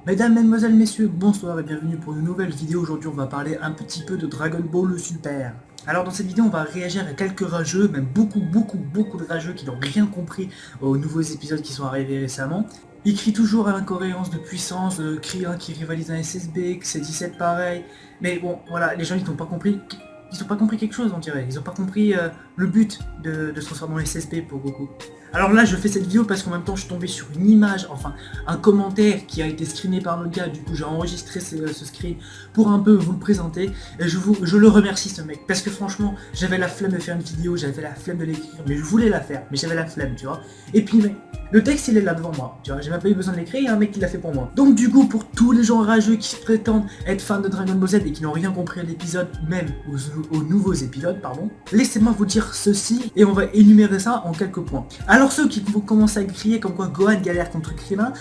Mesdames, Mesdemoiselles, Messieurs, bonsoir et bienvenue pour une nouvelle vidéo. Aujourd'hui, on va parler un petit peu de Dragon Ball Super. Alors dans cette vidéo, on va réagir à quelques rageux, même beaucoup de rageux qui n'ont rien compris aux nouveaux épisodes qui sont arrivés récemment. Ils crient toujours à l'incohérence de puissance, Krillin qui rivalise un SSB, que c'est 17 pareil. Mais bon, voilà, les gens ils n'ont pas compris. Ils n'ont pas compris quelque chose, on dirait. Ils n'ont pas compris le but de se transformer en SSB pour Goku. Alors là, je fais cette vidéo parce qu'en même temps, je suis tombé sur une image, enfin, un commentaire qui a été screené par notre gars. Du coup, j'ai enregistré ce screen pour un peu vous le présenter. Et je le remercie, ce mec. Parce que franchement, j'avais la flemme de faire une vidéo, j'avais la flemme de l'écrire. Mais je voulais la faire, mais j'avais la flemme, tu vois. Et puis, mais, le texte, il est là devant moi. Tu vois, j'ai même pas eu besoin de l'écrire, il y a un mec qui l'a fait pour moi. Donc du coup, pour tous les gens rageux qui se prétendent être fans de Dragon Ball Z et qui n'ont rien compris à l'épisode, même aux nouveaux épisodes, pardon, laissez-moi vous dire ceci et on va énumérer ça en quelques points. Alors ceux qui vont commencer à crier comme quoi Gohan galère contre Krillin,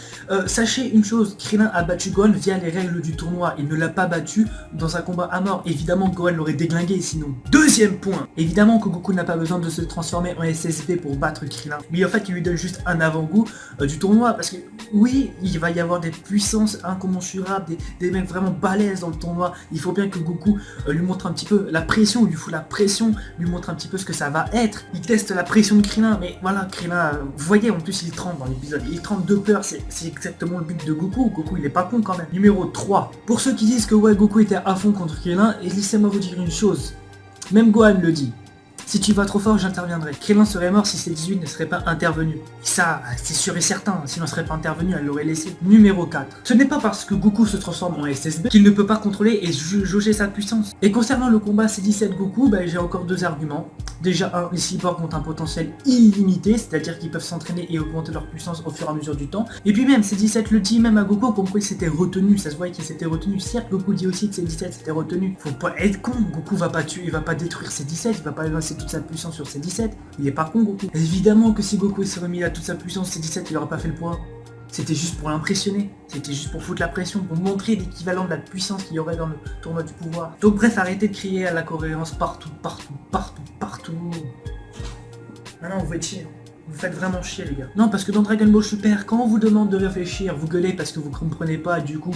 sachez une chose, Krillin a battu Gohan via les règles du tournoi, il ne l'a pas battu dans un combat à mort, évidemment Gohan l'aurait déglingué sinon. Deuxième point, évidemment que Goku n'a pas besoin de se transformer en SSB pour battre Krillin, mais en fait il lui donne juste un avant-goût du tournoi, parce que oui, il va y avoir des puissances incommensurables, des mecs vraiment balèzes dans le tournoi, il faut bien que Goku lui montre un petit peu la pression, lui fout la pression, lui montre un petit peu ce que ça va être, il teste la pression de Krillin, mais voilà, Krillin, vous voyez, en plus il tremble dans l'épisode, il tremble de peur, c'est exactement le but de Goku. Goku il est pas con quand même. Numéro 3, pour ceux qui disent que ouais, Goku était à fond contre Krillin, et laissez-moi vous dire une chose, même Gohan le dit, si tu vas trop fort, j'interviendrai. Krillin serait mort si C18 ne serait pas intervenu. Ça, c'est sûr et certain, s'il ne serait pas intervenu, elle l'aurait laissé. Numéro 4. Ce n'est pas parce que Goku se transforme en SSB qu'il ne peut pas contrôler et jauger sa puissance. Et concernant le combat C17 Goku, j'ai encore deux arguments. Déjà un, les cyborgs ont un potentiel illimité, c'est-à-dire qu'ils peuvent s'entraîner et augmenter leur puissance au fur et à mesure du temps. Et puis même, C17 le dit même à Goku comme quoi il s'était retenu, ça se voit qu'il s'était retenu. Certes, Goku dit aussi que C17 s'était retenu. Faut pas être con, Goku va pas tuer, il va pas détruire C17, il va pas lancer toute sa puissance sur C17. Il est pas con Goku. Évidemment que si Goku s'est remis à toute sa puissance, C17 il aurait pas fait le poids. C'était juste pour l'impressionner, c'était juste pour foutre la pression, pour montrer l'équivalent de la puissance qu'il y aurait dans le tournoi du pouvoir. Donc bref, arrêtez de crier à la cohérence partout. Maintenant vous faites chier. Vous faites vraiment chier les gars. Non, parce que dans Dragon Ball Super, quand on vous demande de réfléchir, vous gueulez parce que vous comprenez pas, du coup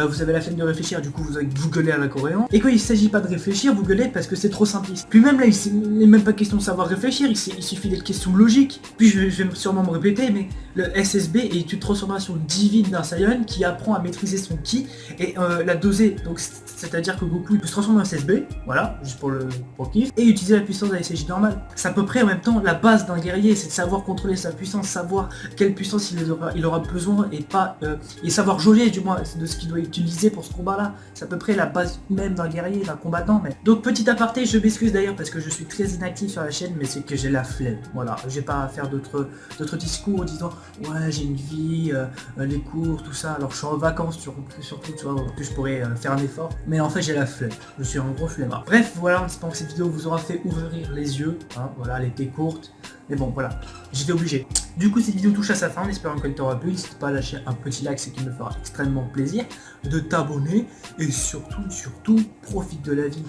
vous avez la flemme de réfléchir, du coup vous gueulez à la cohérence. Et quand il s'agit pas de réfléchir, vous gueulez parce que c'est trop simpliste. Puis même là, il n'est même pas question de savoir réfléchir, il suffit d'être question logique. Puis je vais sûrement me répéter, mais le SSB est une transformation divine d'un Saiyan qui apprend à maîtriser son ki et la doser. Donc c'est-à-dire que Goku il peut se transformer en SSB, voilà, juste pour le kiff, et utiliser la puissance de la SSJ normale. C'est à peu près en même temps la base d'un guerrier, c'est de savoir contrôler sa puissance, savoir quelle puissance il aura besoin et pas et savoir jauger du moins de ce qu'il doit utiliser pour ce combat là. C'est à peu près la base même d'un guerrier, d'un combattant. Mais donc petit aparté, je m'excuse d'ailleurs parce que je suis très inactif sur la chaîne, mais c'est que j'ai la flemme. Voilà, j'ai pas à faire d'autres discours en disant ouais j'ai une vie, les cours, tout ça. Alors je suis en vacances surtout, tu vois, que je pourrais faire un effort, mais en fait j'ai la flemme. Je suis un gros flemmard. Bref, voilà, j'espère que cette vidéo vous aura fait ouvrir les yeux. Hein, voilà, elle était courte. Mais bon, voilà, j'étais obligé. Du coup, cette vidéo touche à sa fin, en espérant qu'elle t'aura plu. N'hésite pas à lâcher un petit like, ce qui me fera extrêmement plaisir. De t'abonner. Et surtout, profite de la vie.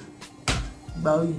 Bah oui.